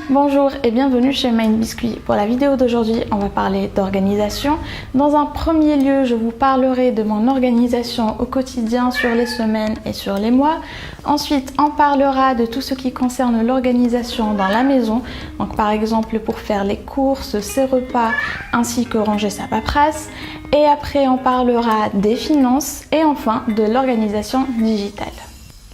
Bonjour et bienvenue chez Mind Biscuit. Pour la vidéo d'aujourd'hui, on va parler d'organisation. Dans un premier lieu, je vous parlerai de mon organisation au quotidien sur les semaines et sur les mois. Ensuite, on parlera de tout ce qui concerne l'organisation dans la maison. Donc par exemple pour faire les courses, ses repas, ainsi que ranger sa paperasse. Et après, on parlera des finances et enfin de l'organisation digitale.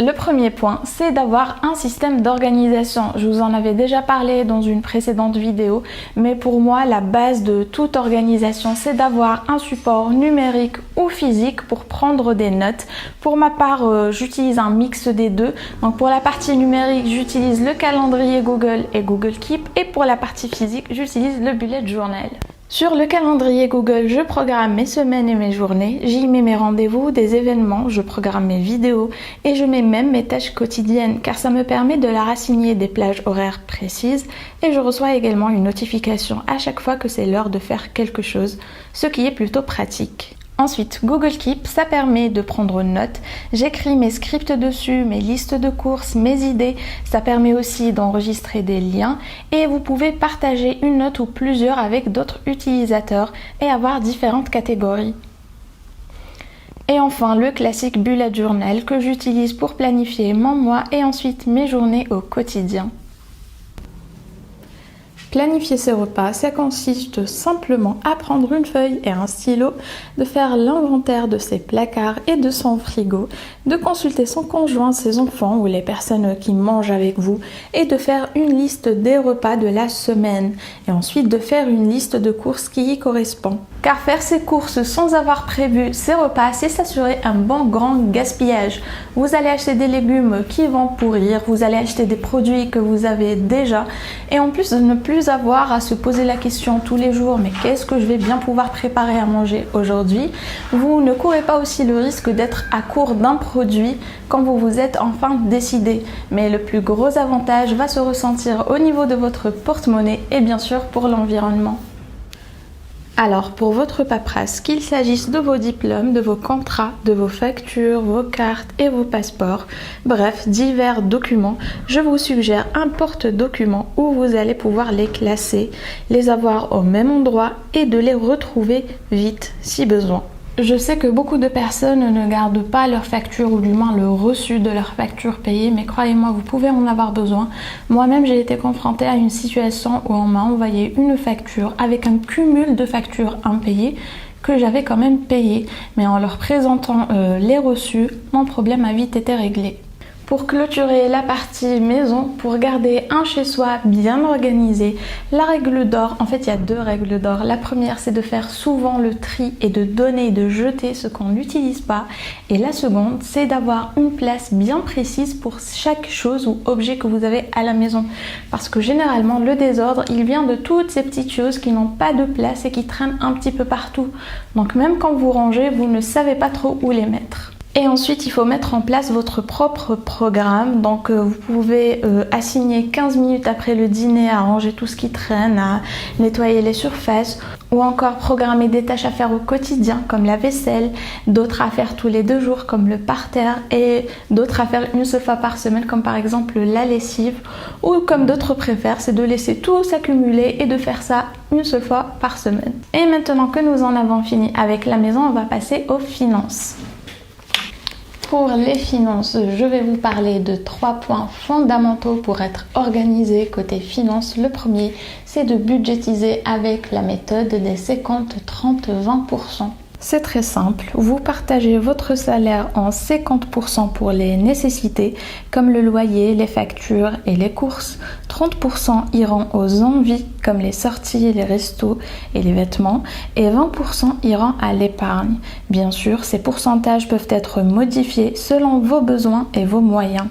Le premier point, c'est d'avoir un système d'organisation. Je vous en avais déjà parlé dans une précédente vidéo, mais pour moi, la base de toute organisation, c'est d'avoir un support numérique ou physique pour prendre des notes. Pour ma part, j'utilise un mix des deux. Donc pour la partie numérique, j'utilise le calendrier Google et Google Keep, et pour la partie physique, j'utilise le bullet journal. Sur le calendrier Google, je programme mes semaines et mes journées, j'y mets mes rendez-vous, des événements, je programme mes vidéos et je mets même mes tâches quotidiennes car ça me permet de leur assigner des plages horaires précises et je reçois également une notification à chaque fois que c'est l'heure de faire quelque chose, ce qui est plutôt pratique. Ensuite, Google Keep, ça permet de prendre note. J'écris mes scripts dessus, mes listes de courses, mes idées. Ça permet aussi d'enregistrer des liens et vous pouvez partager une note ou plusieurs avec d'autres utilisateurs et avoir différentes catégories. Et enfin, le classique bullet journal que j'utilise pour planifier mon mois et ensuite mes journées au quotidien. Planifier ses repas, ça consiste simplement à prendre une feuille et un stylo, de faire l'inventaire de ses placards et de son frigo, de consulter son conjoint, ses enfants ou les personnes qui mangent avec vous et de faire une liste des repas de la semaine et ensuite de faire une liste de courses qui y correspond. Car faire ses courses sans avoir prévu ses repas, c'est s'assurer un bon grand gaspillage. Vous allez acheter des légumes qui vont pourrir, vous allez acheter des produits que vous avez déjà et en plus de ne plus avoir à se poser la question tous les jours mais qu'est-ce que je vais bien pouvoir préparer à manger aujourd'hui, vous ne courez pas aussi le risque d'être à court d'un produit quand vous vous êtes enfin décidé. Mais le plus gros avantage va se ressentir au niveau de votre porte-monnaie et bien sûr pour l'environnement. Alors, pour votre paperasse, qu'il s'agisse de vos diplômes, de vos contrats, de vos factures, vos cartes et vos passeports, bref, divers documents, je vous suggère un porte-documents où vous allez pouvoir les classer, les avoir au même endroit et de les retrouver vite si besoin. Je sais que beaucoup de personnes ne gardent pas leur facture ou du moins le reçu de leur facture payée, mais croyez-moi, vous pouvez en avoir besoin. Moi-même, j'ai été confrontée à une situation où on m'a envoyé une facture avec un cumul de factures impayées que j'avais quand même payées. Mais en leur présentant les reçus, mon problème a vite été réglé. Pour clôturer la partie maison, pour garder un chez-soi bien organisé, la règle d'or, en fait il y a deux règles d'or. La première c'est de faire souvent le tri et de donner et de jeter ce qu'on n'utilise pas. Et la seconde c'est d'avoir une place bien précise pour chaque chose ou objet que vous avez à la maison. Parce que généralement le désordre il vient de toutes ces petites choses qui n'ont pas de place et qui traînent un petit peu partout. Donc même quand vous rangez, vous ne savez pas trop où les mettre. Et ensuite, il faut mettre en place votre propre programme. Donc, vous pouvez assigner 15 minutes après le dîner à ranger tout ce qui traîne, à nettoyer les surfaces ou encore programmer des tâches à faire au quotidien comme la vaisselle, d'autres à faire tous les 2 jours comme le parterre et d'autres à faire une seule fois par semaine comme par exemple la lessive ou comme d'autres préfèrent, c'est de laisser tout s'accumuler et de faire ça une seule fois par semaine. Et maintenant que nous en avons fini avec la maison, on va passer aux finances. Pour les finances, je vais vous parler de 3 points fondamentaux pour être organisé côté finances. Le premier, c'est de budgétiser avec la méthode des 50-30-20%. C'est très simple, vous partagez votre salaire en 50% pour les nécessités comme le loyer, les factures et les courses, 30% iront aux envies comme les sorties, les restos et les vêtements et 20% iront à l'épargne. Bien sûr, ces pourcentages peuvent être modifiés selon vos besoins et vos moyens.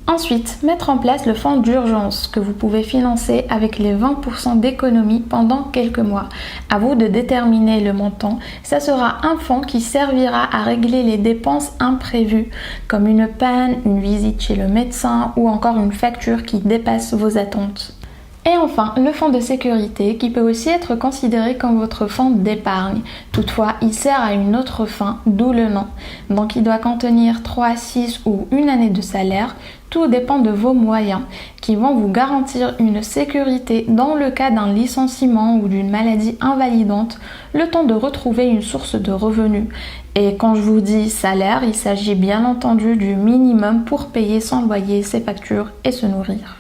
Ensuite, mettre en place le fonds d'urgence que vous pouvez financer avec les 20% d'économie pendant quelques mois. À vous de déterminer le montant. Ça sera un fonds qui servira à régler les dépenses imprévues comme une panne, une visite chez le médecin ou encore une facture qui dépasse vos attentes. Et enfin, le fonds de sécurité qui peut aussi être considéré comme votre fonds d'épargne. Toutefois, il sert à une autre fin, d'où le nom. Donc il doit contenir 3, 6 ou une année de salaire. Tout dépend de vos moyens qui vont vous garantir une sécurité dans le cas d'un licenciement ou d'une maladie invalidante, le temps de retrouver une source de revenus. Et quand je vous dis salaire, il s'agit bien entendu du minimum pour payer son loyer, ses factures et se nourrir.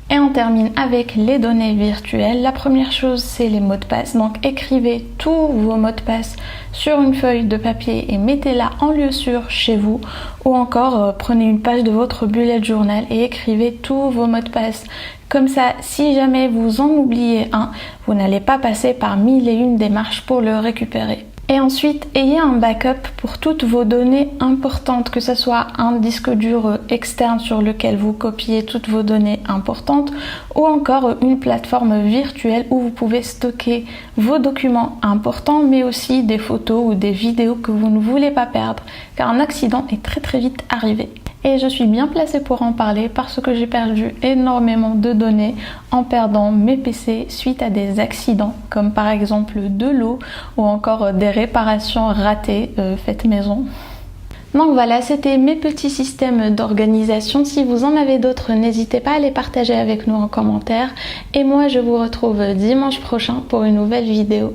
Et on termine avec les données virtuelles. La première chose, c'est les mots de passe. Donc écrivez tous vos mots de passe sur une feuille de papier et mettez-la en lieu sûr chez vous. Ou encore, prenez une page de votre bullet journal et écrivez tous vos mots de passe. Comme ça, si jamais vous en oubliez un, vous n'allez pas passer par 1001 démarches pour le récupérer. Et ensuite, ayez un backup pour toutes vos données importantes, que ce soit un disque dur externe sur lequel vous copiez toutes vos données importantes ou encore une plateforme virtuelle où vous pouvez stocker vos documents importants mais aussi des photos ou des vidéos que vous ne voulez pas perdre car un accident est très vite arrivé. Et je suis bien placée pour en parler parce que j'ai perdu énormément de données en perdant mes PC suite à des accidents comme par exemple de l'eau ou encore des réparations ratées faites maison. Donc voilà, c'était mes petits systèmes d'organisation. Si vous en avez d'autres, n'hésitez pas à les partager avec nous en commentaire. Et moi, je vous retrouve dimanche prochain pour une nouvelle vidéo.